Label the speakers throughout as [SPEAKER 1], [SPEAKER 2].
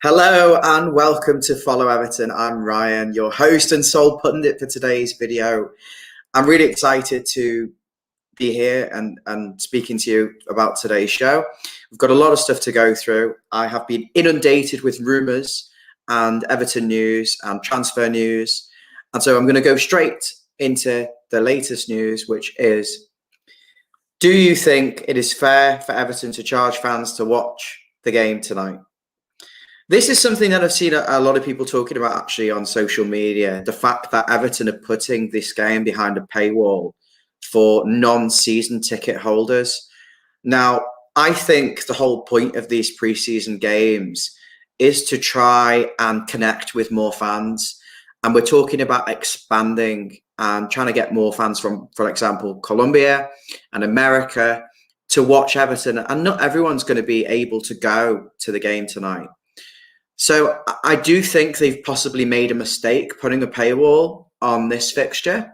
[SPEAKER 1] Hello and welcome to Follow Everton. I'm Ryan, your host and sole pundit for today's video. I'm really excited to be here and speaking to you about today's show. We've got a lot of stuff to go through. I have been inundated with rumours and Everton news and transfer news. And so I'm going to go straight into the latest news, which is, do you think it is fair for Everton to charge fans to watch the game tonight? This is something that I've seen a lot of people talking about actually on social media. The fact that Everton are putting this game behind a paywall for non-season ticket holders. Now, I think the whole point of these preseason games is to try and connect with more fans. And we're talking about expanding and trying to get more fans from, for example, Colombia and America to watch Everton. And not everyone's going to be able to go to the game tonight. So I do think they've possibly made a mistake putting a paywall on this fixture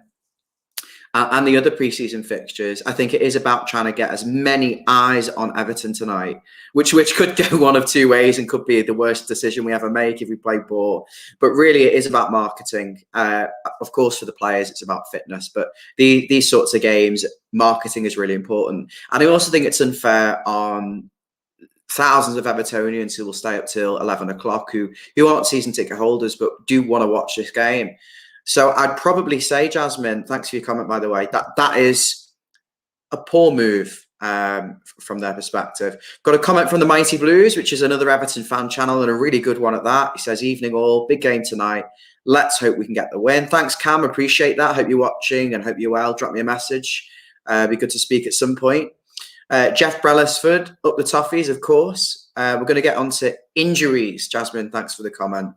[SPEAKER 1] and the other preseason fixtures. I think it is about trying to get as many eyes on Everton tonight, which could go one of two ways and could be the worst decision we ever make if we play poor. But really, it is about marketing. Of course, for the players, it's about fitness. But these sorts of games, marketing is really important. And I also think it's unfair on thousands of Evertonians who will stay up till 11 o'clock, who aren't season ticket holders, but do want to watch this game. So I'd probably say, Jasmine, thanks for your comment, by the way, that is a poor move from their perspective. Got a comment from the Mighty Blues, which is another Everton fan channel and a really good one at that. He says, evening all, big game tonight. Let's hope we can get the win. Thanks, Cam. Appreciate that. Hope you're watching and hope you're well. Drop me a message. Be good to speak at some point. Jeff Brellisford, up the toffees, of course. We're going to get on to injuries. Jasmine, thanks for the comment.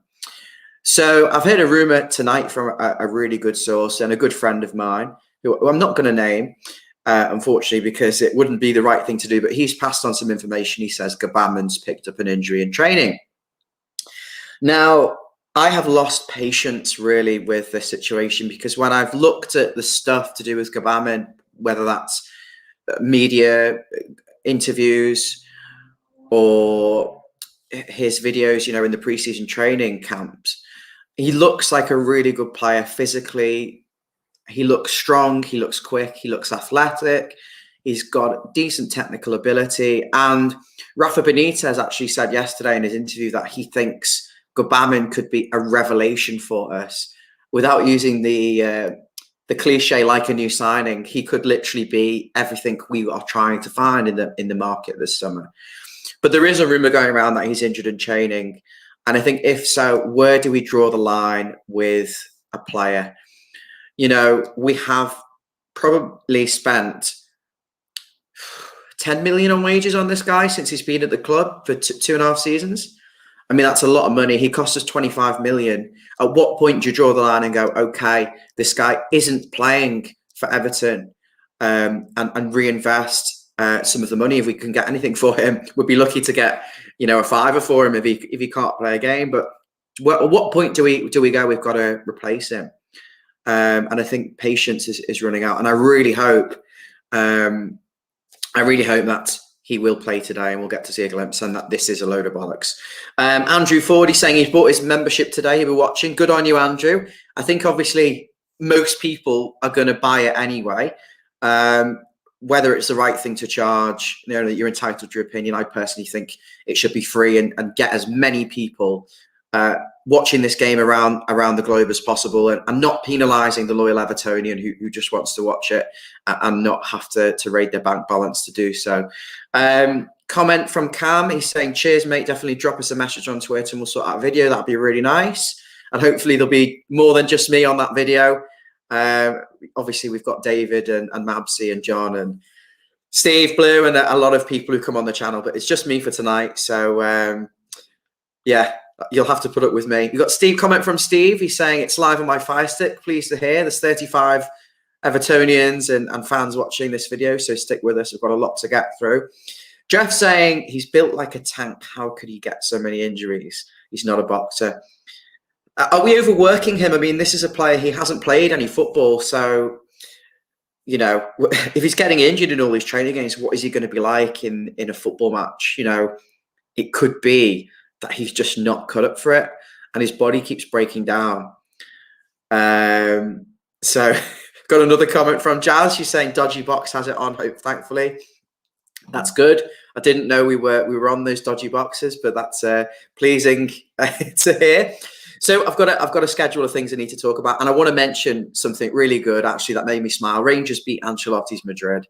[SPEAKER 1] So I've heard a rumour tonight from a really good source and a good friend of mine, who I'm not going to name, unfortunately, because it wouldn't be the right thing to do, but he's passed on some information. He says Gabaman's picked up an injury in training. Now, I have lost patience, really, with this situation, because when I've looked at the stuff to do with Gabaman, whether that's media interviews or his videos, in the preseason training camps, he looks like a really good player physically. He looks strong, he looks quick, he looks athletic, he's got decent technical ability. And Rafa Benitez actually said yesterday in his interview that he thinks Gabaman could be a revelation for us. Without using the cliche, like a new signing, he could literally be everything we are trying to find in the market this summer. But there is a rumor going around that he's injured in training, and I think if so, where do we draw the line with a player? We have probably spent 10 million on wages on this guy since he's been at the club for 2.5 seasons. I mean, that's a lot of money. He cost us 25 million. At what point do you draw the line and go, okay, this guy isn't playing for Everton, and reinvest some of the money? If we can get anything for him, we'd be lucky to get, a fiver for him if he can't play a game. But at what point do we go, we've got to replace him? And I think patience is running out. And I really hope that he will play today and we'll get to see a glimpse, and that this is a load of bollocks. Andrew Ford, he's saying he's bought his membership today. He'll be watching. Good on you, Andrew. I think obviously most people are going to buy it anyway. Whether it's the right thing to charge, you're entitled to your opinion. I personally think it should be free and get as many people watching this game around the globe as possible, and not penalising the loyal Evertonian who just wants to watch it and not have to raid their bank balance to do so. Comment from Cam, he's saying, cheers, mate. Definitely drop us a message on Twitter and we'll sort out a video. That'd be really nice. And hopefully there'll be more than just me on that video. Obviously, we've got David and Mabsy and John and Steve Blue and a lot of people who come on the channel, but it's just me for tonight. So, yeah, you'll have to put up with me. You've got Steve, comment from Steve. He's saying it's live on my Fire Stick. Pleased to hear. There's 35 Evertonians and fans watching this video, so stick with us. We've got a lot to get through. Jeff saying he's built like a tank. How could he get so many injuries? He's not a boxer. Are we overworking him? I mean, this is a player, he hasn't played any football. So, if he's getting injured in all these training games, what is he going to be like in a football match? It could be that he's just not cut up for it, and his body keeps breaking down. So got another comment from Jazz. She's saying Dodgy Box has it on, thankfully. That's good. I didn't know we were on those dodgy boxes, but that's pleasing to hear. So I've got a schedule of things I need to talk about, and I want to mention something really good actually that made me smile. Rangers beat Ancelotti's Madrid.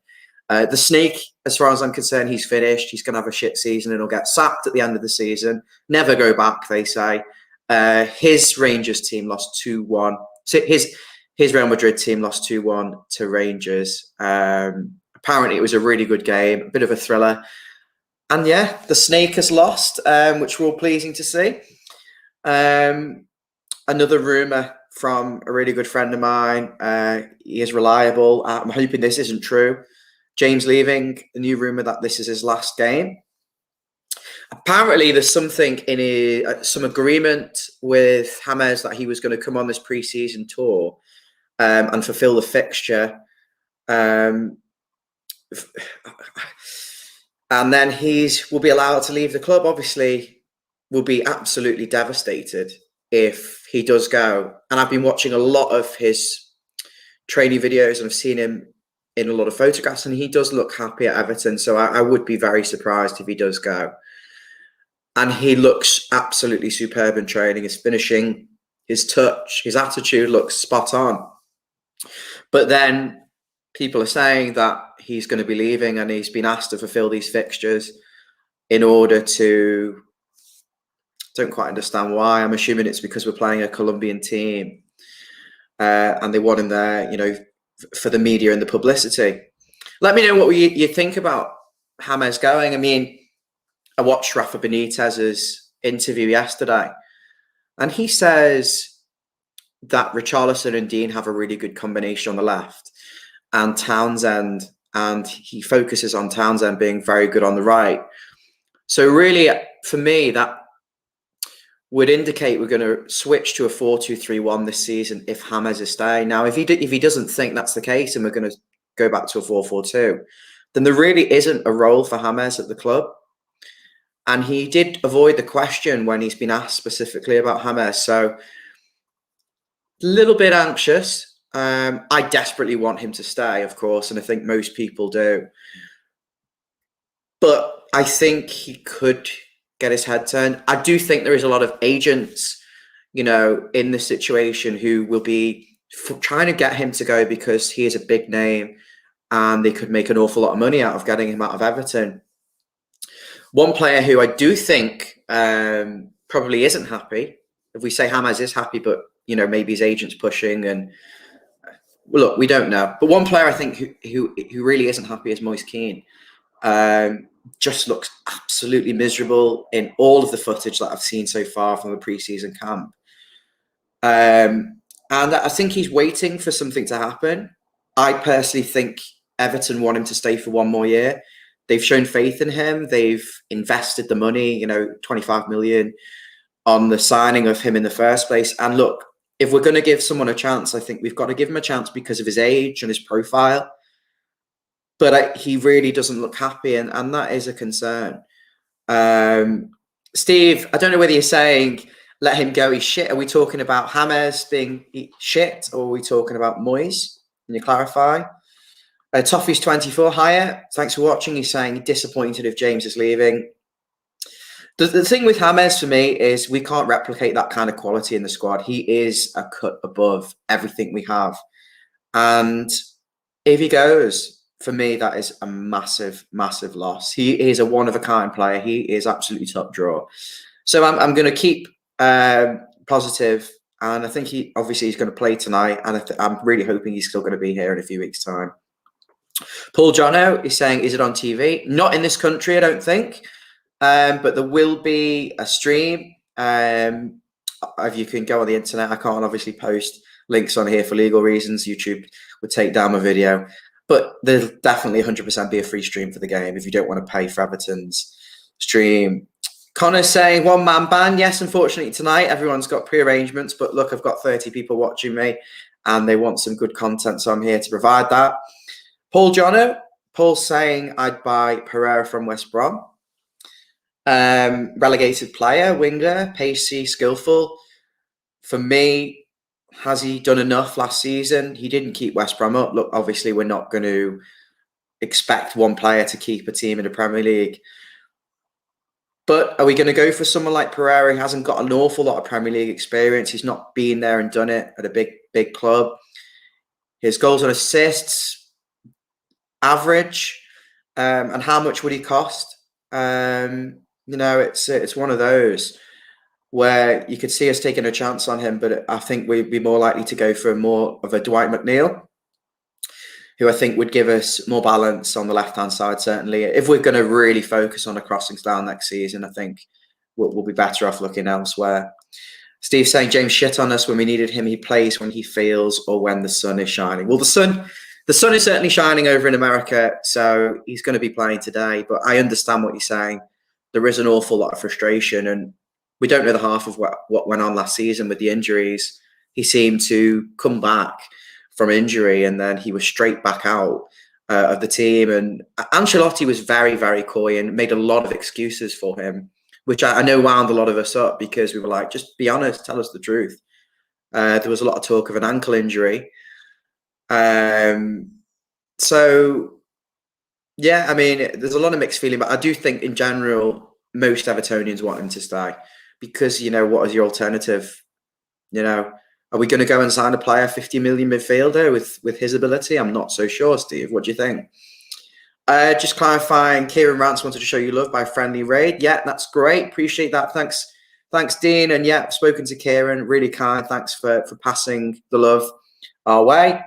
[SPEAKER 1] The Snake, as far as I'm concerned, he's finished. He's going to have a shit season and he'll get sacked at the end of the season. Never go back, they say. His Rangers team lost 2-1. So his Real Madrid team lost 2-1 to Rangers. Apparently, it was a really good game, a bit of a thriller. And yeah, the Snake has lost, which we're all pleasing to see. Another rumour from a really good friend of mine. He is reliable. I'm hoping this isn't true. James leaving, a new rumour that this is his last game. Apparently, there's something in some agreement with James that he was going to come on this pre-season tour and fulfil the fixture. And then will be allowed to leave the club. Obviously, will be absolutely devastated if he does go. And I've been watching a lot of his training videos and I've seen him in a lot of photographs, and he does look happy at Everton. So I would be very surprised if he does go. And he looks absolutely superb in training. His finishing, his touch, his attitude looks spot on. But then people are saying that he's going to be leaving and he's been asked to fulfill these fixtures in order to... Don't quite understand why. I'm assuming it's because we're playing a Colombian team and they want him there, you know, for the media and the publicity. Let me know what you think about James going. I mean, I watched Rafa Benitez's interview yesterday, and he says that Richarlison and Dean have a really good combination on the left, and Townsend, and he focuses on Townsend being very good on the right. So really, for me, that would indicate we're going to switch to a 4-2-3-1 this season if James is staying. Now, if he doesn't think that's the case and we're going to go back to a 4-4-2, then there really isn't a role for James at the club. And he did avoid the question when he's been asked specifically about James. So a little bit anxious. I desperately want him to stay, of course, and I think most people do. But I think he could get his head turned. I do think there is a lot of agents, you know, in this situation who will be trying to get him to go because he is a big name and they could make an awful lot of money out of getting him out of Everton. One player who I do think probably isn't happy, if we say James is happy, but, you know, maybe his agent's pushing and, well, look, we don't know. But one player I think who really isn't happy is Moise Kean. Just looks absolutely miserable in all of the footage that I've seen so far from the pre-season camp. And I think he's waiting for something to happen. I personally think Everton want him to stay for one more year. They've shown faith in him. They've invested the money, you know, 25 million on the signing of him in the first place. And look, if we're going to give someone a chance, I think we've got to give him a chance because of his age and his profile. But he really doesn't look happy, and that is a concern. Steve, I don't know whether you're saying let him go, he's shit. Are we talking about James being shit, or are we talking about Moise? Can you clarify? Toffee's 24, hiya. Thanks for watching. He's saying disappointed if James is leaving. The thing with James for me is we can't replicate that kind of quality in the squad. He is a cut above everything we have. And if he goes... For me, that is a massive, massive loss. He is a one-of-a-kind player. He is absolutely top draw. So I'm going to keep positive, and I think he's going to play tonight, and I'm really hoping he's still going to be here in a few weeks' time. Paul Jono is saying, is it on TV? Not in this country, I don't think, but there will be a stream. If you can go on the internet, I can't obviously post links on here for legal reasons. YouTube would take down my video. But there'll definitely 100% be a free stream for the game if you don't want to pay for Everton's stream. Connor's saying one-man band. Yes, unfortunately tonight everyone's got pre-arrangements. But look, I've got 30 people watching me and they want some good content. So I'm here to provide that. Paul Jono. Paul's saying I'd buy Pereira from West Brom. Relegated player, winger, pacey, skillful. For me, has he done enough last season? He didn't keep West Brom up. Look, obviously, we're not going to expect one player to keep a team in the Premier League. But are we going to go for someone like Pereira? He hasn't got an awful lot of Premier League experience. He's not been there and done it at a big club. His goals and assists, average. And how much would he cost? It's one of those where you could see us taking a chance on him, but I think we'd be more likely to go for more of a Dwight McNeil, who I think would give us more balance on the left-hand side, certainly. If we're going to really focus on a crossings down next season, I think we'll be better off looking elsewhere. Steve saying James shit on us when we needed him. He plays when he feels or when the sun is shining. Well, the sun is certainly shining over in America, so he's going to be playing today. But I understand what you're saying. There is an awful lot of frustration, and we don't know the half of what went on last season with the injuries. He seemed to come back from injury, and then he was straight back out of the team. And Ancelotti was very, very coy and made a lot of excuses for him, which I know wound a lot of us up, because we were like, just be honest, tell us the truth. There was a lot of talk of an ankle injury. So, yeah, I mean, there's a lot of mixed feeling, but I do think in general, most Evertonians want him to stay, because, what is your alternative? Are we going to go and sign a player, 50 million midfielder with his ability? I'm not so sure, Steve. What do you think? Just clarifying, Kieran Rance wanted to show you love by friendly raid. Yeah, that's great. Appreciate that. Thanks, Dean. And yeah, I've spoken to Kieran. Really kind. Thanks for passing the love our way.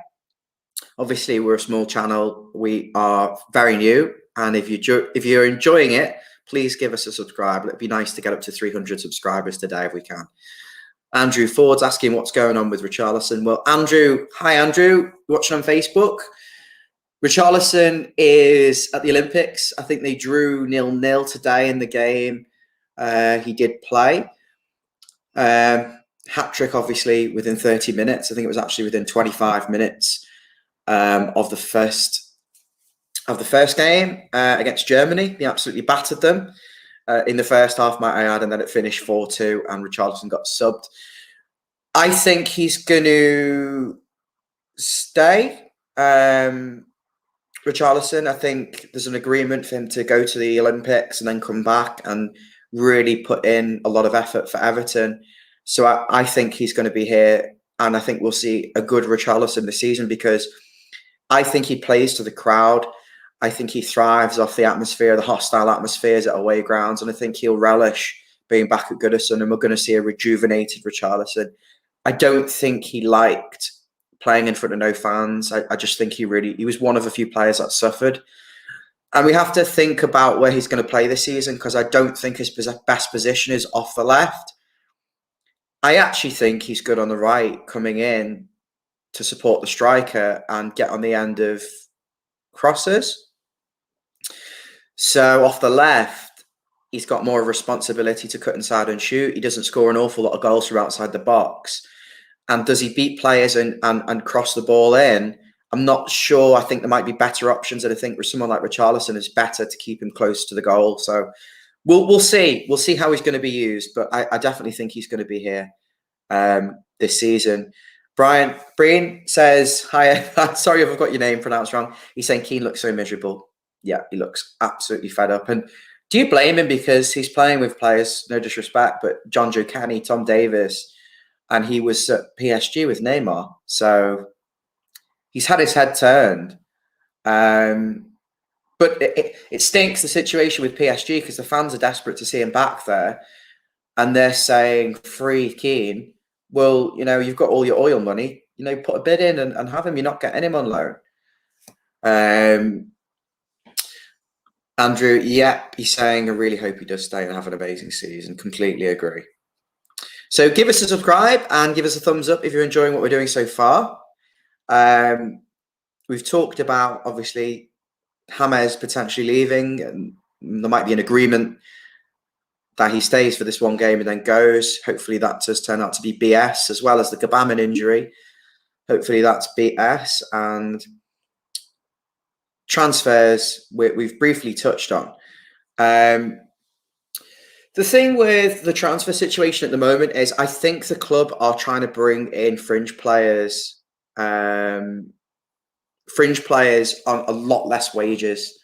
[SPEAKER 1] Obviously, we're a small channel. We are very new. And if you're enjoying it, please give us a subscribe. It'd be nice to get up to 300 subscribers today if we can. Andrew Ford's asking what's going on with Richarlison. Well, Andrew, hi, Andrew, watching on Facebook. Richarlison is at the Olympics. I think they drew 0-0 today in the game. He did play. Hat-trick, obviously, within 30 minutes. I think it was actually within 25 minutes of the first game against Germany. They absolutely battered them in the first half, might I add, and then it finished 4-2, and Richarlison got subbed. I think he's going to stay. Richarlison, I think there's an agreement for him to go to the Olympics and then come back and really put in a lot of effort for Everton. So I think he's going to be here, and I think we'll see a good Richarlison this season, because I think he plays to the crowd. I think he thrives off the atmosphere, the hostile atmospheres at away grounds, and I think he'll relish being back at Goodison, and we're going to see a rejuvenated Richarlison. I don't think he liked playing in front of no fans. I just think he was one of a few players that suffered. And we have to think about where he's going to play this season, because I don't think his best position is off the left. I actually think he's good on the right, coming in to support the striker and get on the end of crosses. So off the left, he's got more responsibility to cut inside and shoot. He doesn't score an awful lot of goals from outside the box. And does he beat players and cross the ball in? I'm not sure. I think there might be better options. And I think with someone like Richarlison, it's better to keep him close to the goal. So we'll see. We'll see how he's going to be used. But I definitely think he's going to be here this season. Brian says, hi, sorry if I've got your name pronounced wrong. He's saying Keane looks so miserable. Yeah, he looks absolutely fed up. And do you blame him? Because he's playing with players, no disrespect, but John Joe Kenny, Tom Davis, and he was at PSG with Neymar. So he's had his head turned. But it stinks, the situation with PSG, because the fans are desperate to see him back there. And they're saying, free Keane. Well, you've got all your oil money. Put a bid in and have him. You're not getting him on loan. Andrew, he's saying, I really hope he does stay and have an amazing season. Completely agree. So give us a subscribe and give us a thumbs up if you're enjoying what we're doing so far. We've talked about, obviously, James potentially leaving, and there might be an agreement that he stays for this one game and then goes. Hopefully that does turn out to be BS, as well as the Gabaman injury. Hopefully that's BS. And transfers, we've briefly touched on. The thing with the transfer situation at the moment is I think the club are trying to bring in fringe players on a lot less wages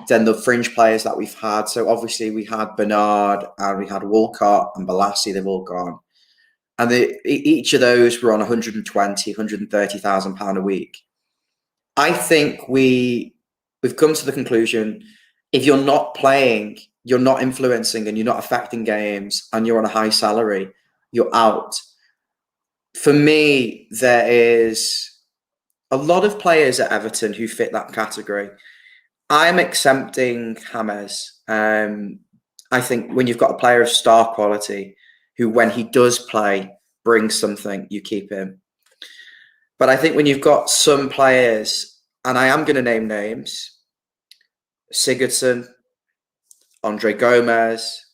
[SPEAKER 1] than the fringe players that we've had. So obviously we had Bernard and we had Walcott and Balassi, they've all gone. And each of those were on 120, 130,000 pound a week. I think we've come to the conclusion, if you're not playing, you're not influencing and you're not affecting games and you're on a high salary, you're out. For me, there is a lot of players at Everton who fit that category. I'm exempting James. I think when you've got a player of star quality who, when he does play, brings something, you keep him. But I think when you've got some players, and I am going to name names, Sigurdsson, Andre Gomez,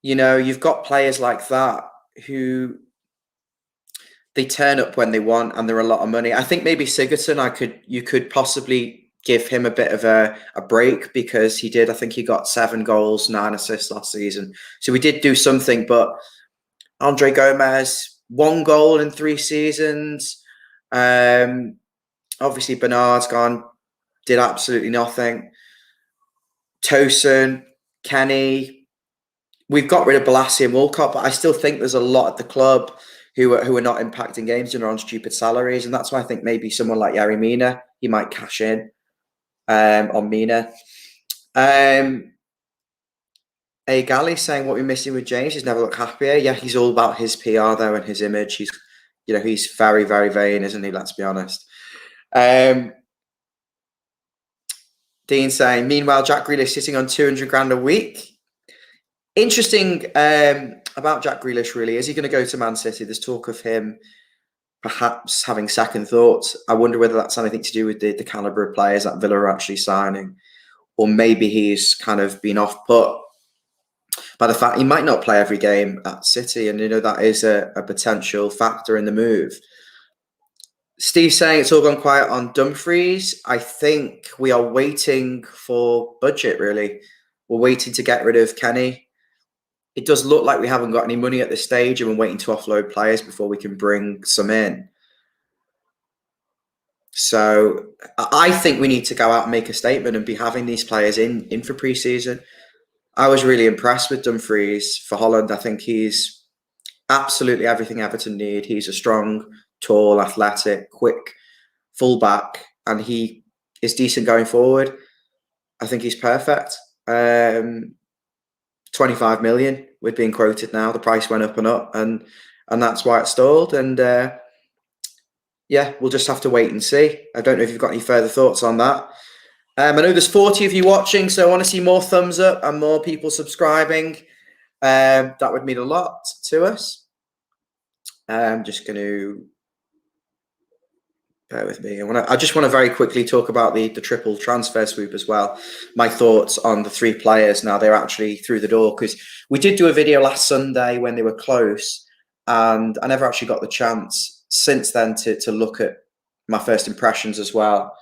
[SPEAKER 1] you've got players like that who they turn up when they want and they're a lot of money. I think maybe Sigurdsson, you could possibly give him a bit of a break because I think he got 7 goals, 9 assists last season. So we did do something, but Andre Gomez, 1 goal in 3 seasons. Obviously Bernard's gone, did absolutely nothing. Tosin, Kenny, we've got rid of Balassi and Walcott, but I still think there's a lot at the club who are not impacting games and are on stupid salaries. And that's why I think maybe someone like Yerry Mina, he might cash in on Mina. A Galley saying what we're missing with James, he's never looked happier. Yeah, he's all about his PR though and his image. He's very, very vain, isn't he? Let's be honest. Dean saying, meanwhile, Jack Grealish sitting on 200 grand a week. Interesting about Jack Grealish, really. Is he going to go to Man City? There's talk of him perhaps having second thoughts. I wonder whether that's anything to do with the calibre of players that Villa are actually signing. Or maybe he's kind of been off-put by the fact he might not play every game at City. And, that is a potential factor in the move. Steve saying it's all gone quiet on Dumfries. I think we are waiting for budget, really. We're waiting to get rid of Kenny. It does look like we haven't got any money at this stage and we're waiting to offload players before we can bring some in. So I think we need to go out and make a statement and be having these players in for pre-season. I was really impressed with Dumfries for Holland. I think he's absolutely everything Everton need. He's a strong, tall, athletic, quick fullback, and he is decent going forward. I think he's perfect. 25 million we're being quoted now. The price went up, and that's why it stalled. And yeah, we'll just have to wait and see. I don't know if you've got any further thoughts on that. I know there's 40 of you watching, so I want to see more thumbs up and more people subscribing. That would mean a lot to us. I'm just going to bear with me. I just want to very quickly talk about the triple transfer swoop as well. My thoughts on the 3 players now they're actually through the door, because we did do a video last Sunday when they were close, and I never actually got the chance since then to look at my first impressions as well.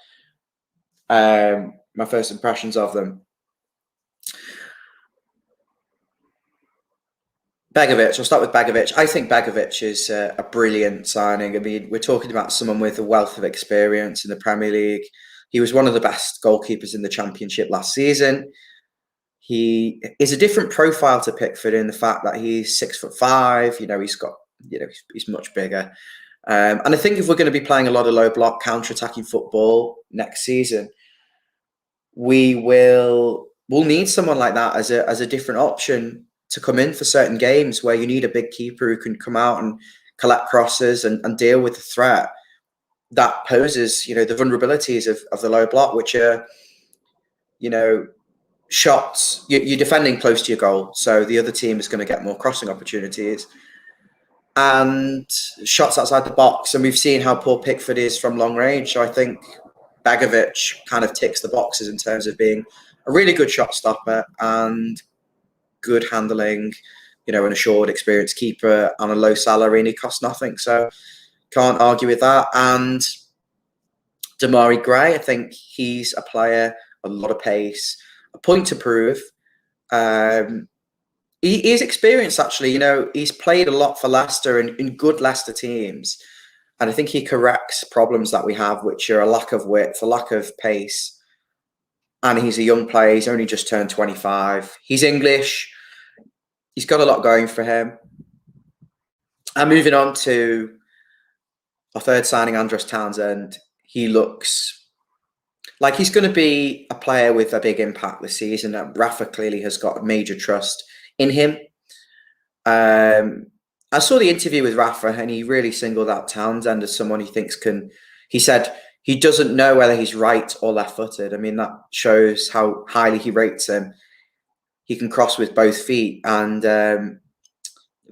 [SPEAKER 1] My first impressions of them. Begovic, I'll start with Begovic. I think Begovic is a brilliant signing. I mean, we're talking about someone with a wealth of experience in the Premier League. He was one of the best goalkeepers in the Championship last season. He is a different profile to Pickford in the fact that he's 6'5". He's much bigger. And I think if we're going to be playing a lot of low block counter-attacking football next season, we'll need someone like that as a different option to come in for certain games where you need a big keeper who can come out and collect crosses and deal with the threat that poses, the vulnerabilities of the low block, which are, shots. You're defending close to your goal, so the other team is going to get more crossing opportunities and shots outside the box. And we've seen how poor Pickford is from long range. So I think Begovic kind of ticks the boxes in terms of being a really good shot stopper and good handling, an assured, experienced keeper on a low salary, and he costs nothing. So can't argue with that. And Damari Gray, I think he's a player, a lot of pace, a point to prove. he is experienced, actually. You know, he's played a lot for Leicester and in good Leicester teams. And I think he corrects problems that we have, which are a lack of width, a lack of pace. And he's a young player. He's only just turned 25. He's English. He's got a lot going for him. And moving on to our third signing, Andros Townsend. He looks like he's going to be a player with a big impact this season. Rafa clearly has got major trust in him. I saw the interview with Rafa, and he really singled out Townsend as someone he thinks can. He said he doesn't know whether he's right or left-footed. I mean, that shows how highly he rates him. He can cross with both feet, and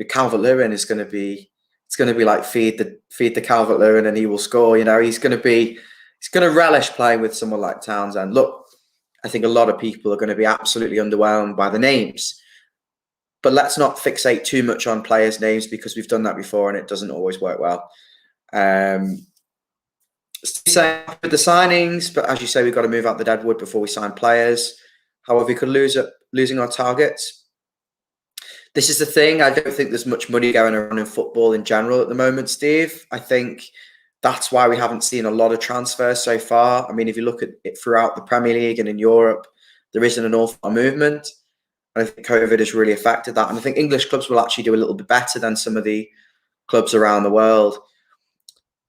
[SPEAKER 1] Calvert-Lewin is going to be. It's going to be like feed the Calvert-Lewin, and he will score. You know, he's going to relish playing with someone like Townsend. Look, I think a lot of people are going to be absolutely underwhelmed by the names. But let's not fixate too much on players' names, because we've done that before and it doesn't always work well. Saying with the signings, but as you say, we've got to move out the deadwood before we sign players. However, we could losing our targets. This is the thing. I don't think there's much money going around in football in general at the moment, Steve. I think that's why we haven't seen a lot of transfers so far. I mean, if you look at it throughout the Premier League and in Europe, there isn't an awful lot of movement. I think COVID has really affected that. And I think English clubs will actually do a little bit better than some of the clubs around the world.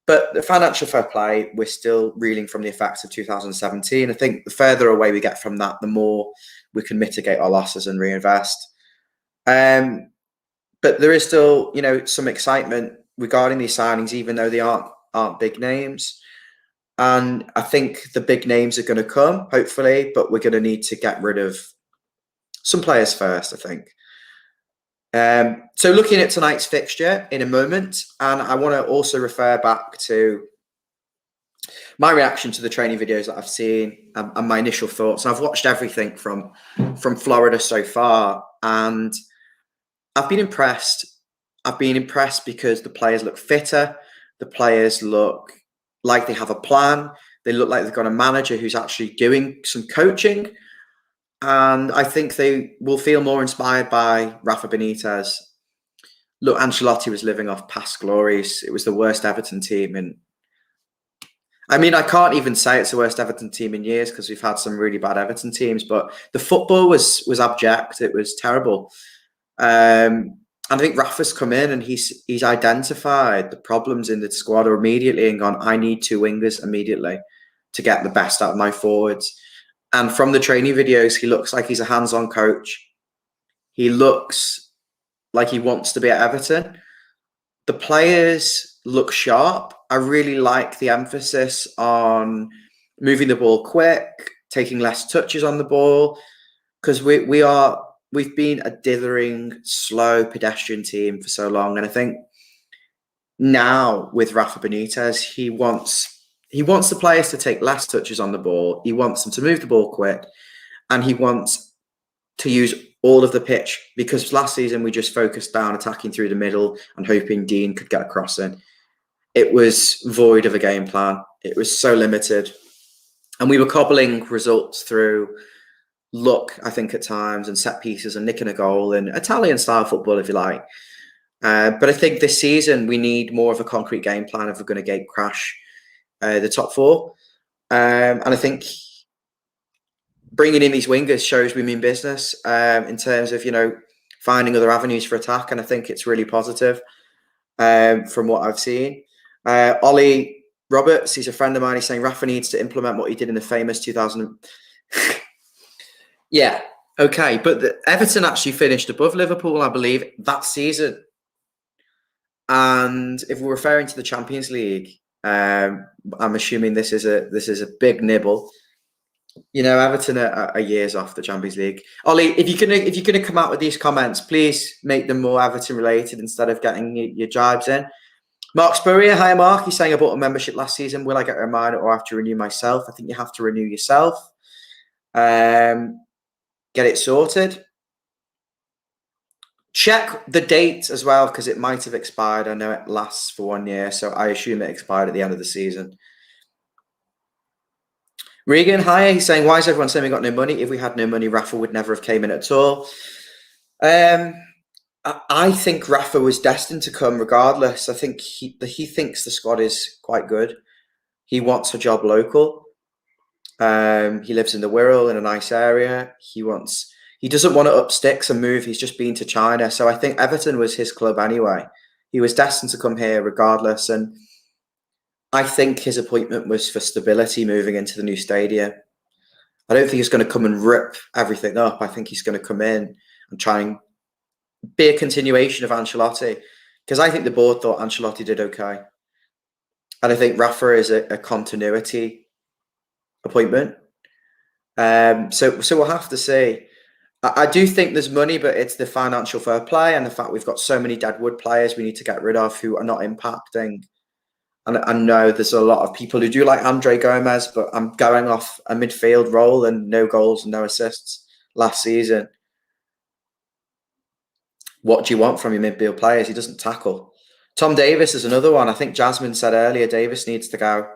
[SPEAKER 1] But the financial fair play, we're still reeling from the effects of 2017. I think the further away we get from that, the more we can mitigate our losses and reinvest. But there is still, you know, some excitement regarding these signings, even though they aren't big names. And I think the big names are going to come, hopefully, but we're going to need to get rid of some players first, I think. So looking at tonight's fixture in a moment, and I want to also refer back to my reaction to the training videos that I've seen and my initial thoughts. I've watched everything from Florida so far, and I've been impressed. I've been impressed because the players look fitter. The players look like they have a plan. They look like they've got a manager who's actually doing some coaching. And I think they will feel more inspired by Rafa Benitez. Look, Ancelotti was living off past glories. It was the worst Everton team I mean, I can't even say it's the worst Everton team in years, because we've had some really bad Everton teams, but the football was abject. It was terrible. And I think Rafa's come in and he's identified the problems in the squad immediately and gone, I need two wingers immediately to get the best out of my forwards. And from the training videos, he looks like he's a hands-on coach. He looks like he wants to be at Everton. The players look sharp. I really like the emphasis on moving the ball quick, taking less touches on the ball, because we've been a dithering, slow pedestrian team for so long. And I think now with Rafa Benitez, he wants the players to take less touches on the ball. He wants them to move the ball quick, and he wants to use all of the pitch, because last season we just focused down attacking through the middle and hoping Dean could get a cross in. It was void of a game plan. It was so limited. And we were cobbling results through luck, I think, at times, and set pieces and nicking a goal and Italian-style football, if you like. But I think this season we need more of a concrete game plan if we're going to gate crash the top four. And I think bringing in these wingers shows we mean business in terms of, you know, finding other avenues for attack. And I think it's really positive from what I've seen. Ollie Roberts, he's a friend of mine. He's saying Rafa needs to implement what he did in the famous 2000. Yeah, okay. But Everton actually finished above Liverpool, I believe, that season. And if we're referring to the Champions League, I'm assuming this is a big nibble. You know, Everton are years off the Champions League. Ollie, if you're gonna come out with these comments, please make them more Everton related instead of getting your jibes in. Mark Spurrier, hi Mark. He's saying I bought a membership last season. Will I get a reminder or have to renew myself? I think you have to renew yourself. Get it sorted. Check the date as well, because it might have expired. I know it lasts for 1 year, so I assume it expired at the end of the season. Regan, hi. He's saying, why is everyone saying we got no money? If we had no money, Rafa would never have came in at all. I think Rafa was destined to come regardless. I think he thinks the squad is quite good. He wants a job local. He lives in the Wirral in a nice area. He doesn't want to up sticks and move. He's just been to China. So I think Everton was his club anyway. He was destined to come here regardless. And I think his appointment was for stability moving into the new stadium. I don't think he's going to come and rip everything up. I think he's going to come in and try and be a continuation of Ancelotti. Because I think the board thought Ancelotti did okay. And I think Rafa is a continuity appointment. So we'll have to see. I do think there's money, but it's the financial fair play and the fact we've got so many deadwood players we need to get rid of who are not impacting. And I know there's a lot of people who do like Andre Gomez, but I'm going off a midfield role and no goals and no assists last season. What do you want from your midfield players? He doesn't tackle. Tom Davies is another one. I think Jasmine said earlier, Davies needs to go.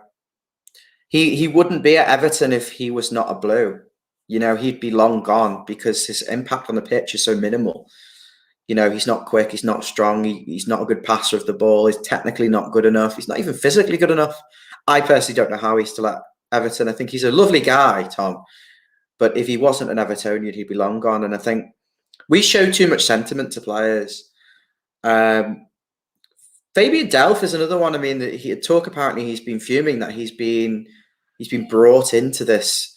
[SPEAKER 1] He wouldn't be at Everton if he was not a blue. You know, he'd be long gone because his impact on the pitch is so minimal. You know, he's not quick, he's not strong, he's not a good passer of the ball, he's technically not good enough, he's not even physically good enough. I personally don't know how he's still at Everton. I think he's a lovely guy, Tom, but if he wasn't an Evertonian, he'd be long gone. And I think we show too much sentiment to players. Fabian Delph is another one. I mean, apparently he's been fuming that he's been brought into this.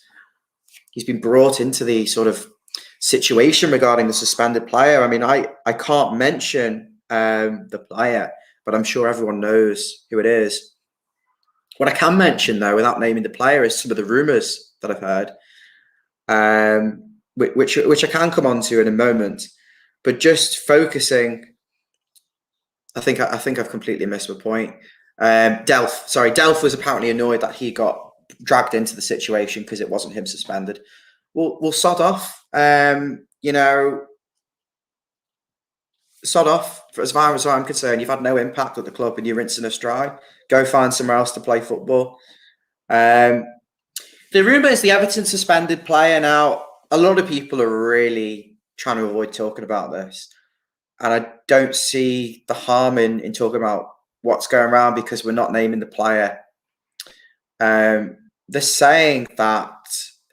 [SPEAKER 1] He's been brought into the sort of situation regarding the suspended player. I mean, I can't mention the player, but I'm sure everyone knows who it is. What I can mention, though, without naming the player, is some of the rumours that I've heard, which I can come on to in a moment. But just focusing, I think I've completely missed my point. Delph was apparently annoyed that he got dragged into the situation because it wasn't him suspended. We'll sod off. You know, sod off. As far as I'm concerned, you've had no impact at the club and you're rinsing a stride. Go find somewhere else to play football. The rumour is the Everton suspended player. Now, a lot of people are really trying to avoid talking about this. And I don't see the harm in talking about what's going around because we're not naming the player. They're saying that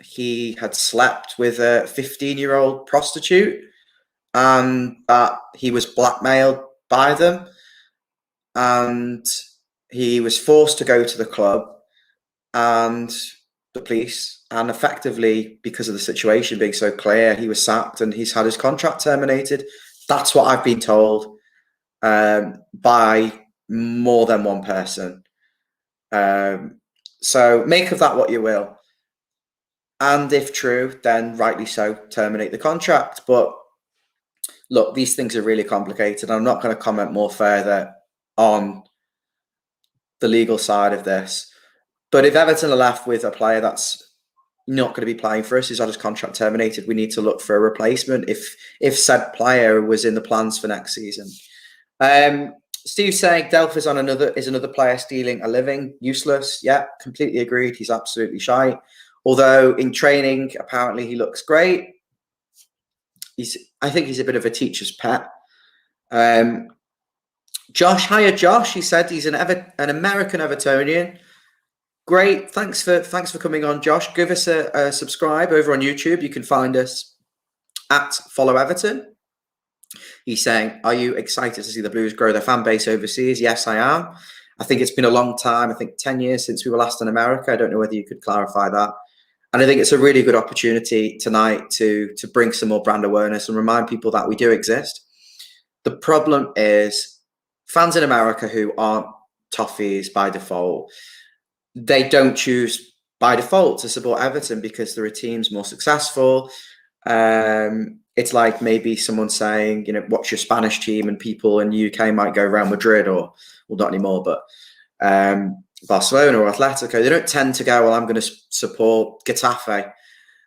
[SPEAKER 1] he had slept with a 15-year-old prostitute and that he was blackmailed by them. And he was forced to go to the club and the police. And effectively, because of the situation being so clear, he was sacked and he's had his contract terminated. That's what I've been told by more than one person. So make of that what you will. And if true, then rightly so, terminate the contract. But look, these things are really complicated. I'm not going to comment more further on the legal side of this. But if Everton are left with a player that's not going to be playing for us, who's had his contract terminated, we need to look for a replacement if said player was in the plans for next season. Steve saying Delph is another player stealing a living, useless. Yeah, completely agreed. He's absolutely shy. Although in training, apparently he looks great. I think he's a bit of a teacher's pet. Josh, hiya Josh. He said he's an American Evertonian. Great, thanks for coming on, Josh. Give us a subscribe over on YouTube. You can find us at Follow Everton. He's saying, are you excited to see the Blues grow their fan base overseas? Yes, I am. I think it's been a long time. I think 10 years since we were last in America. I don't know whether you could clarify that. And I think it's a really good opportunity tonight to bring some more brand awareness and remind people that we do exist. The problem is fans in America who aren't Toffees by default, they don't choose by default to support Everton because there are teams more successful. It's like maybe someone saying, you know, what's your Spanish team? And people in the UK might go Real Madrid or, well, not anymore, but Barcelona or Atletico. They don't tend to go, well, I'm going to support Getafe.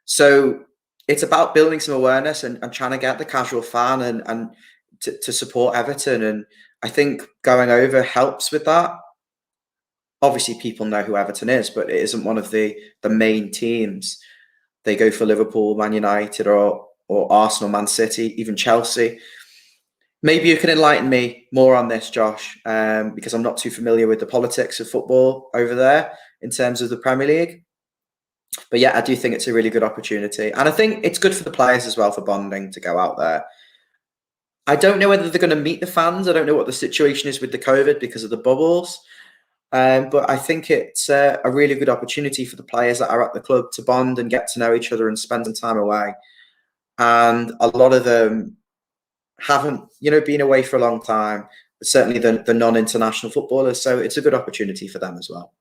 [SPEAKER 1] So it's about building some awareness and trying to get the casual fan and to support Everton. And I think going over helps with that. Obviously, people know who Everton is, but it isn't one of the main teams. They go for Liverpool, Man United, or or Arsenal, Man City, even Chelsea. Maybe you can enlighten me more on this, Josh, because I'm not too familiar with the politics of football over there in terms of the Premier League. But yeah, I do think it's a really good opportunity. And I think it's good for the players as well for bonding to go out there. I don't know whether they're going to meet the fans. I don't know what the situation is with the COVID because of the bubbles. But I think it's a really good opportunity for the players that are at the club to bond and get to know each other and spend some time away. And a lot of them haven't, been away for a long time, certainly the non-international footballers. So it's a good opportunity for them as well.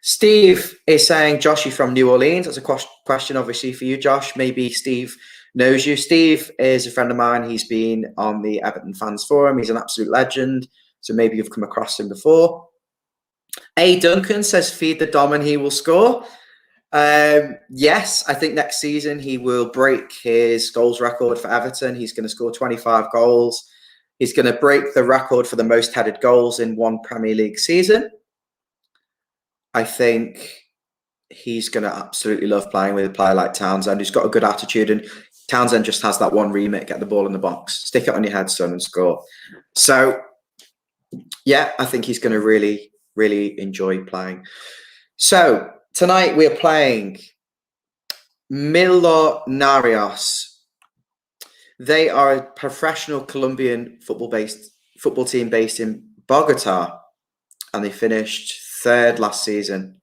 [SPEAKER 1] Steve is saying, Josh, you from New Orleans. That's a question, obviously, for you, Josh. Maybe Steve knows you. Steve is a friend of mine. He's been on the Everton Fans Forum. He's an absolute legend. So maybe you've come across him before. A. Duncan says, feed the Dom and he will score. Yes, I think next season he will break his goals record for Everton. He's going to score 25 goals. He's going to break the record for the most headed goals in one Premier League season. I think he's going to absolutely love playing with a player like Townsend, who's got a good attitude. And Townsend just has that one remit: get the ball in the box, stick it on your head, son, and score. So, yeah, I think he's going to really, really enjoy playing. So, tonight we're playing Millonarios. They are a professional Colombian football team based in Bogota, and they finished third last season.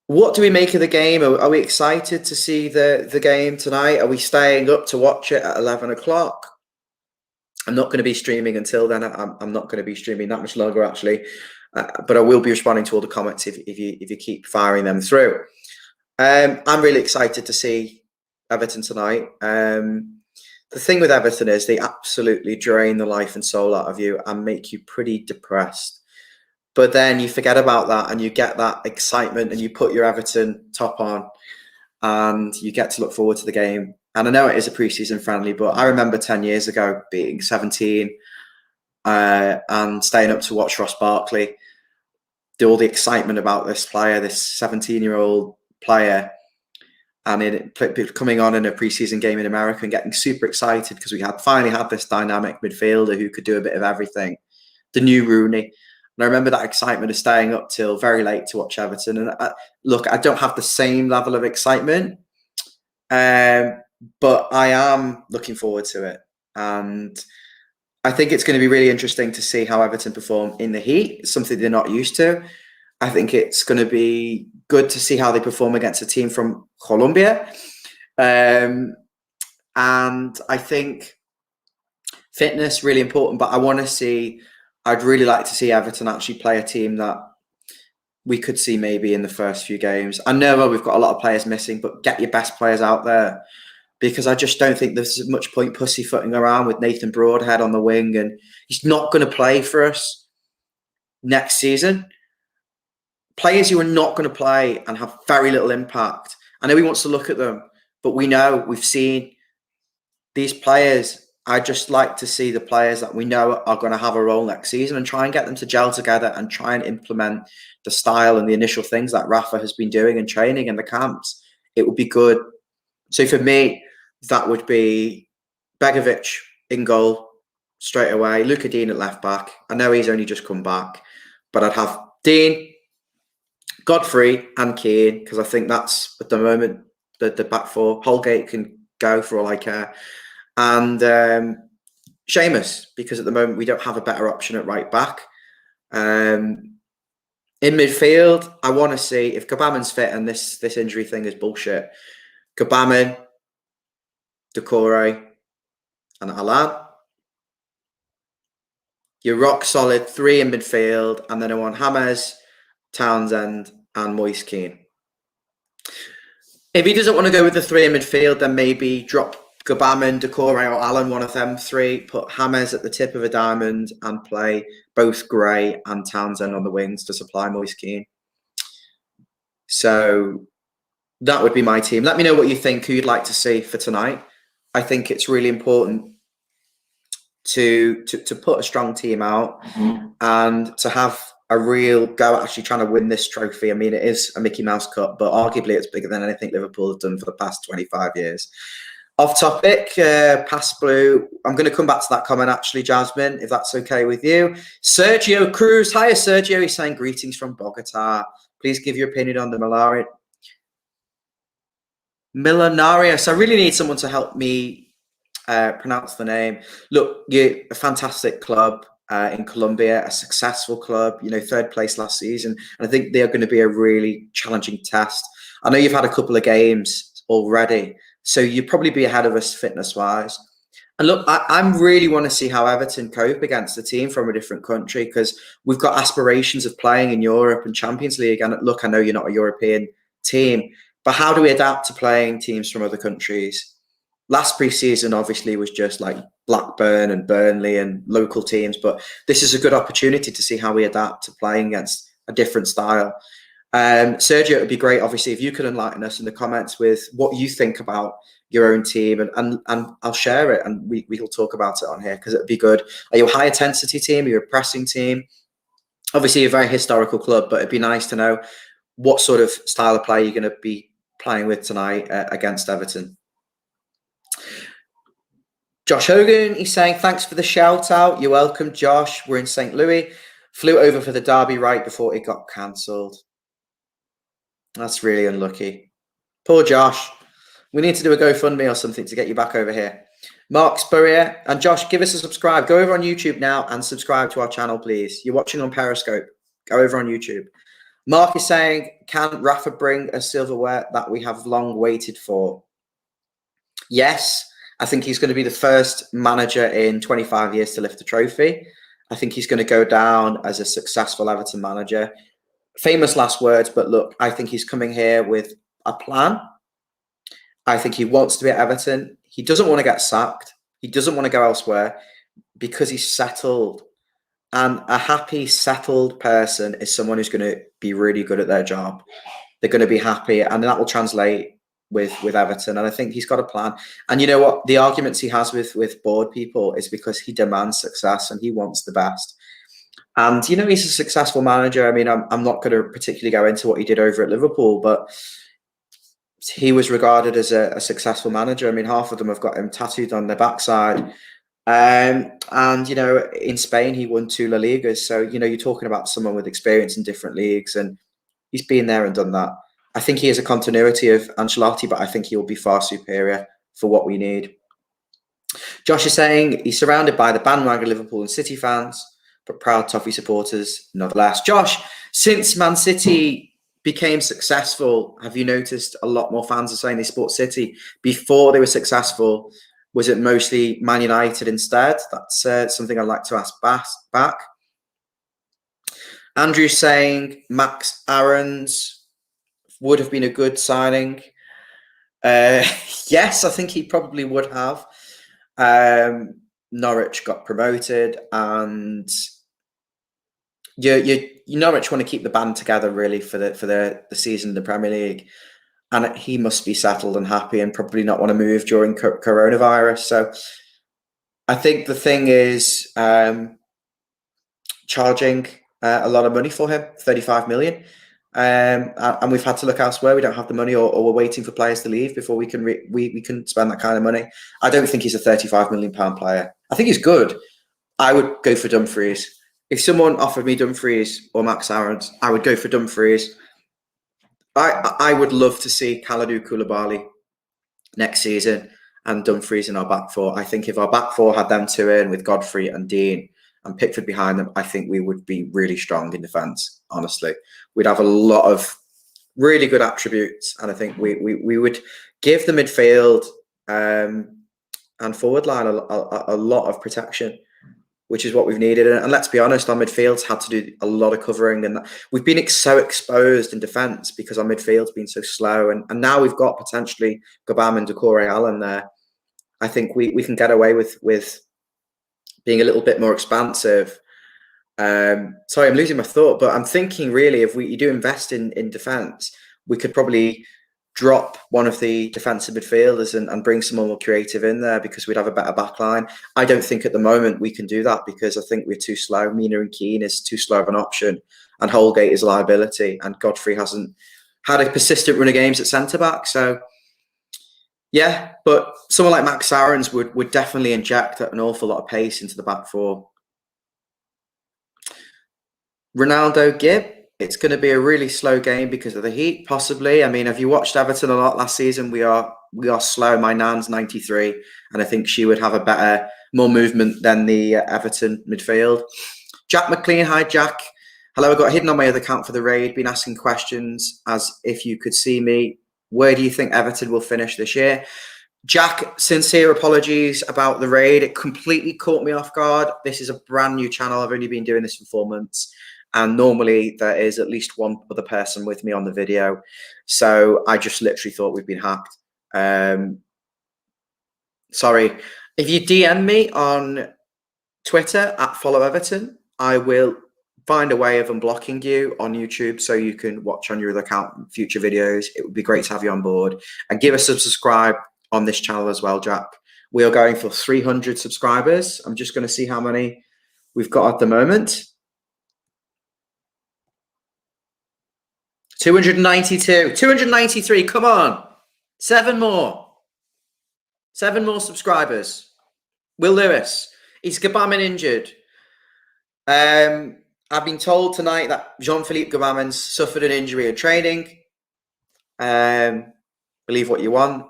[SPEAKER 1] What do we make of the game? Are we excited to see the game tonight? Are we staying up to watch it at 11 o'clock? I'm not going to be streaming until then. I'm not going to be streaming that much longer, actually. But I will be responding to all the comments if you keep firing them through. I'm really excited to see Everton tonight. The thing with Everton is they absolutely drain the life and soul out of you and make you pretty depressed. But then you forget about that and you get that excitement and you put your Everton top on and you get to look forward to the game. And I know it is a pre-season friendly, but I remember 10 years ago being 17 and staying up to watch Ross Barkley do all the excitement about this player, this 17-year-old player, and coming on in a pre-season game in America and getting super excited because we had finally had this dynamic midfielder who could do a bit of everything, the new Rooney. And I remember that excitement of staying up till very late to watch Everton. And look, I don't have the same level of excitement, but I am looking forward to it. And I think it's going to be really interesting to see how Everton perform in the heat. It's something they're not used to. I think it's going to be good to see how they perform against a team from Colombia. And I think fitness really important, but I'd really like to see Everton actually play a team that we could see maybe in the first few games. I know we've got a lot of players missing, but get your best players out there, because I just don't think there's much point pussyfooting around with Nathan Broadhead on the wing, and he's not going to play for us next season. Players who are not going to play and have very little impact. I know he wants to look at them, but we've seen these players. I just like to see the players that we know are going to have a role next season and try and get them to gel together and try and implement the style and the initial things that Rafa has been doing in training in the camps. It would be good. So for me, that would be Begovic in goal straight away. Luca Dean at left back. I know he's only just come back, but I'd have Dean, Godfrey and Keane, because I think that's at the moment the back four. Holgate can go for all I care. And Seamus, because at the moment we don't have a better option at right back. In midfield, I want to see if Gbamin's fit and this injury thing is bullshit. Gbamin, Doucouré, and Alan. You're rock solid 3 in midfield, and then I want James, Townsend, and Moise Kean. If he doesn't want to go with the 3 in midfield, then maybe drop Gbamin, Doucouré, or Allen, one of them 3, put James at the tip of a diamond and play both Gray and Townsend on the wings to supply Moise Kean. So that would be my team. Let me know what you think, who you'd like to see for tonight. I think it's really important to put a strong team out and to have a real go at actually trying to win this trophy. I mean, it is a Mickey Mouse Cup, but arguably it's bigger than anything Liverpool have done for the past 25 years. Off topic, pass blue. I'm going to come back to that comment actually, Jasmine, if that's okay with you. Sergio Cruz. Hiya, Sergio. He's saying greetings from Bogota. Please give your opinion on the Millonarios. I really need someone to help me pronounce the name. Look, you're a fantastic club in Colombia, a successful club, you know, third place last season. And I think they're going to be a really challenging test. I know you've had a couple of games already, so you'd probably be ahead of us fitness-wise. And look, I really want to see how Everton cope against a team from a different country, because we've got aspirations of playing in Europe and Champions League. And look, I know you're not a European team, but how do we adapt to playing teams from other countries? Last pre-season, obviously, was just like Blackburn and Burnley and local teams, but this is a good opportunity to see how we adapt to playing against a different style. Sergio, it would be great, obviously, if you could enlighten us in the comments with what you think about your own team, and I'll share it, and we'll talk about it on here, because it would be good. Are you a high-intensity team? Are you a pressing team? Obviously, a very historical club, but it'd be nice to know what sort of style of play you're going to be playing with tonight against Everton. Josh Hogan, he's saying, thanks for the shout out. You're welcome, Josh. We're in St. Louis. Flew over for the derby right before it got cancelled. That's really unlucky. Poor Josh. We need to do a GoFundMe or something to get you back over here. Mark Spurrier and Josh, give us a subscribe. Go over on YouTube now and subscribe to our channel, please. You're watching on Periscope. Go over on YouTube. Mark is saying, can Rafa bring a silverware that we have long waited for? Yes. I think he's going to be the first manager in 25 years to lift a trophy. I think he's going to go down as a successful Everton manager. Famous last words, but look, I think he's coming here with a plan. I think he wants to be at Everton. He doesn't want to get sacked. He doesn't want to go elsewhere because he's settled. And a happy, settled person is someone who's going to be really good at their job. They're going to be happy, and that will translate with Everton. And I think he's got a plan. And you know what? The arguments he has with board people is because he demands success and he wants the best. And, you know, he's a successful manager. I mean, I'm not going to particularly go into what he did over at Liverpool, but he was regarded as a successful manager. I mean, half of them have got him tattooed on their backside. And, you know, in Spain, he won 2 La Ligas. So, you know, you're talking about someone with experience in different leagues, and he's been there and done that. I think he has a continuity of Ancelotti, but I think he will be far superior for what we need. Josh is saying he's surrounded by the bandwagon Liverpool and City fans, but proud Toffee supporters nonetheless. Josh, since Man City became successful, have you noticed a lot more fans are saying they support City? Before they were successful, was it mostly Man United instead? That's something I'd like to ask back. Andrew's saying Max Aarons would have been a good signing. Yes, I think he probably would have. Norwich got promoted, and Norwich want to keep the band together really for the season in the Premier League, and he must be settled and happy and probably not want to move during coronavirus. So I think the thing is charging a lot of money for him, 35 million. And we've had to look elsewhere. We don't have the money, or we're waiting for players to leave before we can spend that kind of money. I don't think he's a 35 million pound player. I think he's good. I would go for Dumfries. If someone offered me Dumfries or Max Aarons, I would go for Dumfries. I would love to see Kalidou Koulibaly next season and Dumfries in our back four. I think if our back four had them two in with Godfrey and Dean and Pickford behind them, I think we would be really strong in defence, honestly. We'd have a lot of really good attributes, and I think we would give the midfield and forward line a lot of protection, which is what we've needed. And let's be honest, our midfield's had to do a lot of covering, and we've been so exposed in defence because our midfield's been so slow. And now we've got potentially Gabam and Decore Allen there. I think we can get away with being a little bit more expansive. Sorry, I'm losing my thought, but I'm thinking really if you do invest in defence, we could probably drop one of the defensive midfielders and bring someone more creative in there because we'd have a better back line. I don't think at the moment we can do that because I think we're too slow. Mina and Keane is too slow of an option, and Holgate is a liability, and Godfrey hasn't had a persistent run of games at centre-back. So, yeah, but someone like Max Aarons would definitely inject an awful lot of pace into the back four. Ronaldo, Gibb, it's going to be a really slow game because of the heat, possibly. I mean, have you watched Everton a lot last season? We are slow. My nan's 93, and I think she would have a better, more movement than the Everton midfield. Jack McLean, hi Jack. Hello, I got hidden on my other account for the raid, been asking questions as if you could see me. Where do you think Everton will finish this year? Jack, sincere apologies about the raid. It completely caught me off guard. This is a brand new channel. I've only been doing this for 4 months. And normally there is at least one other person with me on the video. So I just literally thought we'd been hacked. Sorry. If you DM me on Twitter at follow Everton, I will find a way of unblocking you on YouTube so you can watch on your other account future videos. It would be great to have you on board. And give us a subscribe on this channel as well, Jack. We are going for 300 subscribers. I'm just going to see how many we've got at the moment. 292, 293, come on. 7 more. 7 more subscribers. Will Lewis. Is Gbamin injured? I've been told tonight that Jean-Philippe Gbamin's suffered an injury in training. Believe what you want.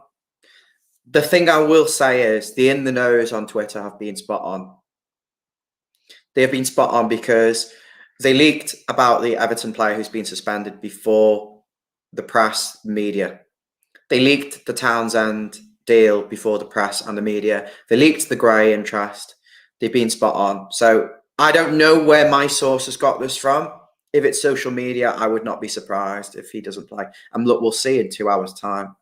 [SPEAKER 1] The thing I will say is the in the nose on Twitter have been spot on. They have been spot on because they leaked about the Everton player who's been suspended before the press, media. They leaked the Townsend deal before the press and the media. They leaked the Gray interest. They've been spot on. So I don't know where my source has got this from. If it's social media, I would not be surprised if he doesn't play. And look, we'll see in 2 hours' time.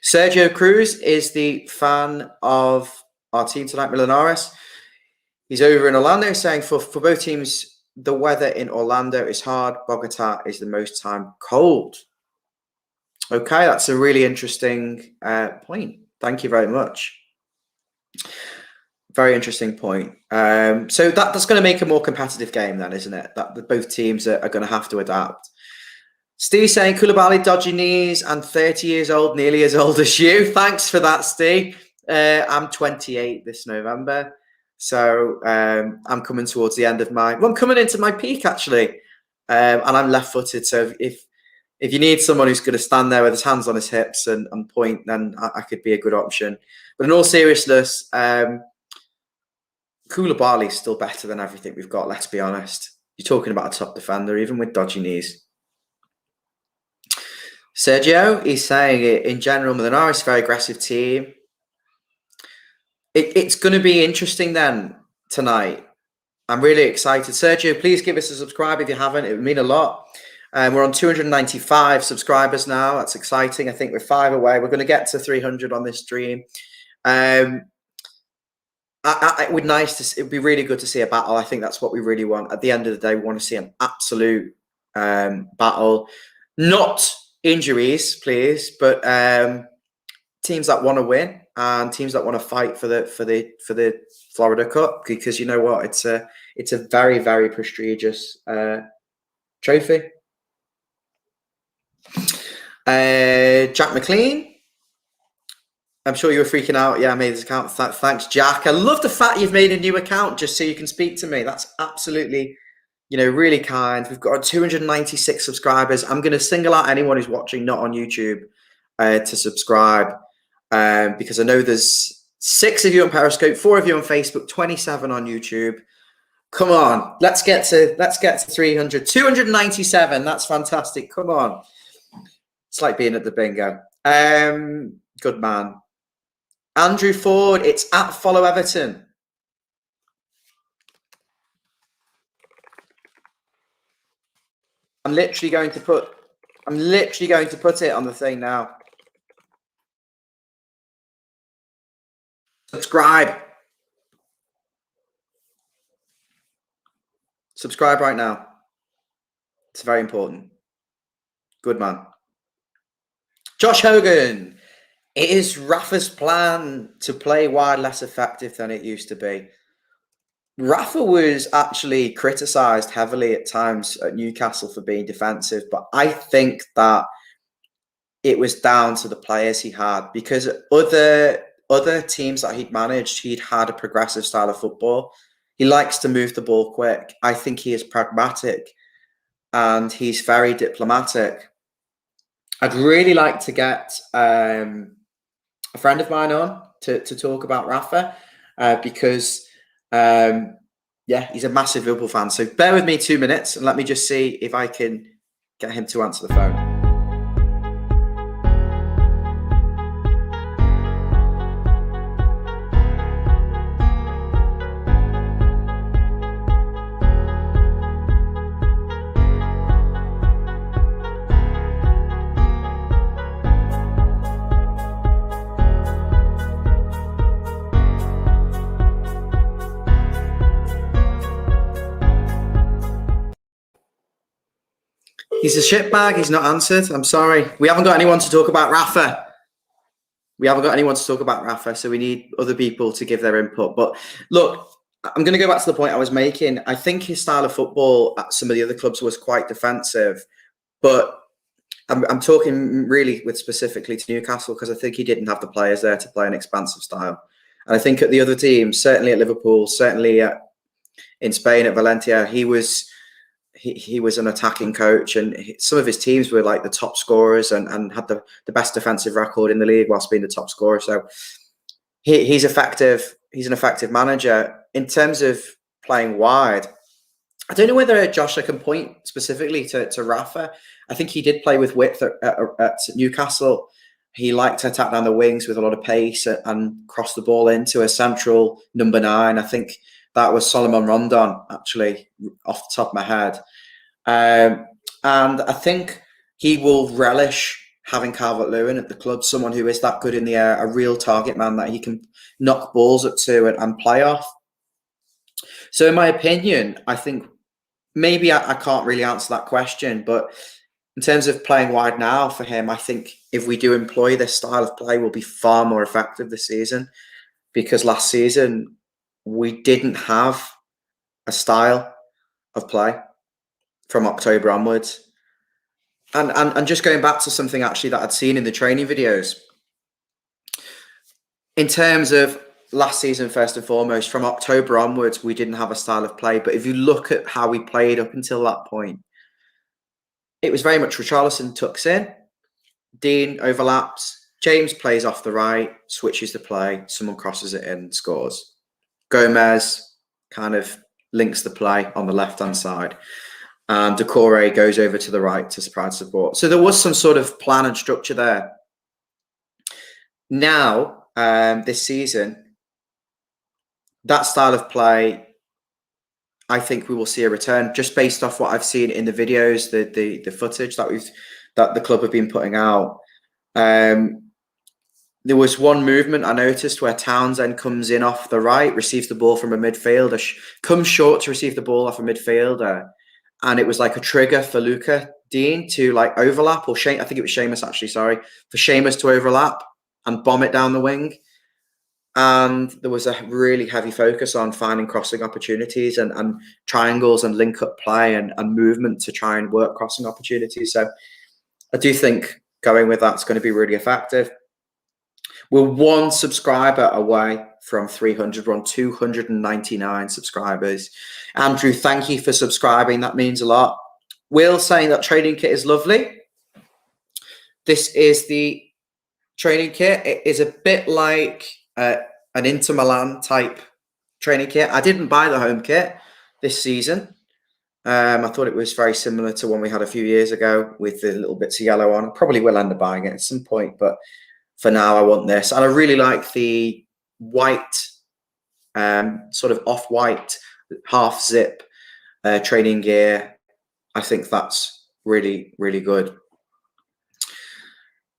[SPEAKER 1] Sergio Cruz is the fan of our team tonight, Millonarios. He's over in Orlando saying for both teams, the weather in Orlando is hard. Bogota is the most time cold. Okay, that's a really interesting point. Thank you very much. Very interesting point. So that's going to make a more competitive game then, isn't it? That both teams are going to have to adapt. Steve saying Koulibaly, dodgy knees and 30 years old, nearly as old as you. Thanks for that, Steve. I'm 28 this November. So I'm coming towards the end of I'm coming into my peak actually. And I'm left-footed. So if you need someone who's going to stand there with his hands on his hips and point, then I could be a good option. But in all seriousness, Koulibaly is still better than everything we've got, let's be honest. You're talking about a top defender, even with dodgy knees. Sergio is saying it in general, Millonarios is a very aggressive team. It's going to be interesting then tonight. I'm really excited. Sergio, please give us a subscribe if you haven't. It would mean a lot. We're on 295 subscribers now. That's exciting. I think we're 5 away. We're going to get to 300 on this stream. It would be really good to see a battle. I think that's what we really want. At the end of the day, we want to see an absolute battle. Not injuries, please, but teams that want to win and teams that want to fight for the Florida Cup, because you know what, it's a very, very prestigious trophy. Jack McLean, I'm sure you were freaking out. Yeah, I made this account. Thanks, Jack. I love the fact you've made a new account just so you can speak to me. That's absolutely, really kind. We've got 296 subscribers. I'm going to single out anyone who's watching not on YouTube to subscribe because I know there's 6 of you on Periscope, 4 of you on Facebook, 27 on YouTube. Come on, let's get to 300. 297. That's fantastic. Come on. It's like being at the bingo. Good man. Andrew Ford, it's at follow Everton. I'm literally going to put it on the thing now. Subscribe. Subscribe right now. It's very important. Good man. Josh Hogan, is Rafa's plan to play wide less effective than it used to be? Rafa was actually criticised heavily at times at Newcastle for being defensive, but I think that it was down to the players he had, because other teams that he'd managed, he'd had a progressive style of football. He likes to move the ball quick. I think he is pragmatic and he's very diplomatic. I'd really like to get a friend of mine on to talk about Rafa because yeah, he's a massive Liverpool fan. So bear with me 2 minutes and let me just see if I can get him to answer the phone. He's a shitbag. He's not answered. I'm sorry. We haven't got anyone to talk about Rafa. So we need other people to give their input. But look, I'm going to go back to the point I was making. I think his style of football at some of the other clubs was quite defensive. But I'm talking really with specifically to Newcastle because I think he didn't have the players there to play an expansive style. And I think at the other teams, certainly at Liverpool, certainly in Spain at Valencia, he was an attacking coach, and some of his teams were like the top scorers and had the best defensive record in the league whilst being the top scorer. So he's effective. He's an effective manager. In terms of playing wide, I don't know whether, Josh, I can point specifically to Rafa. I think he did play with width at Newcastle. He liked to attack down the wings with a lot of pace and cross the ball into a central number 9. I think that was Solomon Rondon, actually, off the top of my head. And I think he will relish having Calvert-Lewin at the club, someone who is that good in the air, a real target man that he can knock balls up to and play off. So in my opinion, I think maybe I can't really answer that question, but in terms of playing wide now for him, I think if we do employ this style of play, we'll be far more effective this season, because last season we didn't have a style of play from October onwards. And just going back to something actually that I'd seen in the training videos, in terms of last season, first and foremost, from October onwards, we didn't have a style of play. But if you look at how we played up until that point, it was very much Richarlison tucks in, Dean overlaps, James plays off the right, switches the play, someone crosses it in, scores. Gomez kind of links the play on the left-hand side. And Decore goes over to the right to provide support. So there was some sort of plan and structure there. Now, this season, that style of play, I think we will see a return just based off what I've seen in the videos, the footage that the club have been putting out. There was one movement I noticed where Townsend comes in off the right, receives the ball from a midfielder, comes short to receive the ball off a midfielder. And it was like a trigger for Luca Dean to like overlap, or I think it was Seamus actually, sorry, for Seamus to overlap and bomb it down the wing. And there was a really heavy focus on finding crossing opportunities and triangles and link-up play and movement to try and work crossing opportunities. So I do think going with that's going to be really effective. We're 1 subscriber away from 300. We're on 299 subscribers. Andrew, thank you for subscribing. That means a lot. Will saying that training kit is lovely. This is the training kit. It is a bit like an Inter Milan type training kit. I didn't buy the home kit this season. I thought it was very similar to one we had a few years ago with the little bits of yellow on. I probably will end up buying it at some point, but for now I want this. And I really like the white, sort of off-white half zip training gear. I think that's really, really good.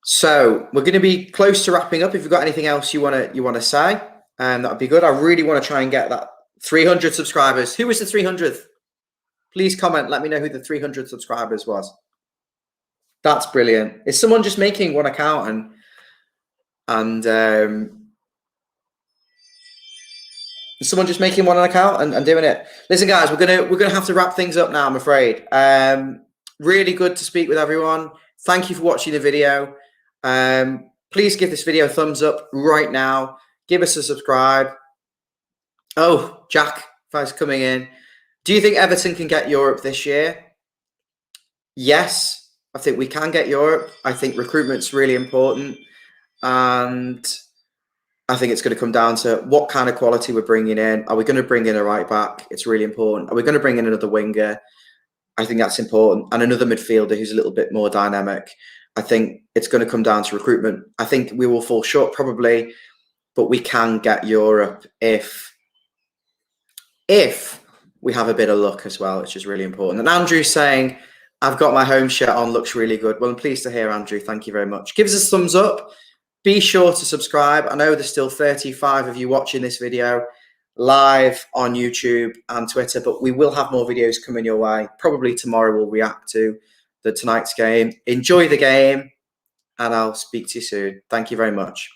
[SPEAKER 1] So we're going to be close to wrapping up. If you've got anything else you want to say, that would be good. I really want to try and get that 300 subscribers. Who was the 300th? Please comment. Let me know who the 300 subscribers was. That's brilliant. Is someone just making one account and someone just making one account and doing it? Listen, guys, we're gonna have to wrap things up now, I'm afraid. Really good to speak with everyone. Thank you for watching the video. Please give this video a thumbs up right now. Give us a subscribe. Oh, Jack, thanks for coming in. Do you think Everton can get Europe this year? Yes, I think we can get Europe. I think recruitment's really important. And I think it's going to come down to what kind of quality we're bringing in. Are we going to bring in a right back? It's really important. Are we going to bring in another winger? I think that's important. And another midfielder who's a little bit more dynamic. I think it's going to come down to recruitment. I think we will fall short probably, but we can get Europe if we have a bit of luck as well, which is really important. And Andrew's saying, I've got my home shirt on, looks really good. Well, I'm pleased to hear, Andrew. Thank you very much. Give us a thumbs up. Be sure to subscribe. I know there's still 35 of you watching this video live on YouTube and Twitter, but we will have more videos coming your way. Probably tomorrow we'll react to tonight's game. Enjoy the game, and I'll speak to you soon. Thank you very much.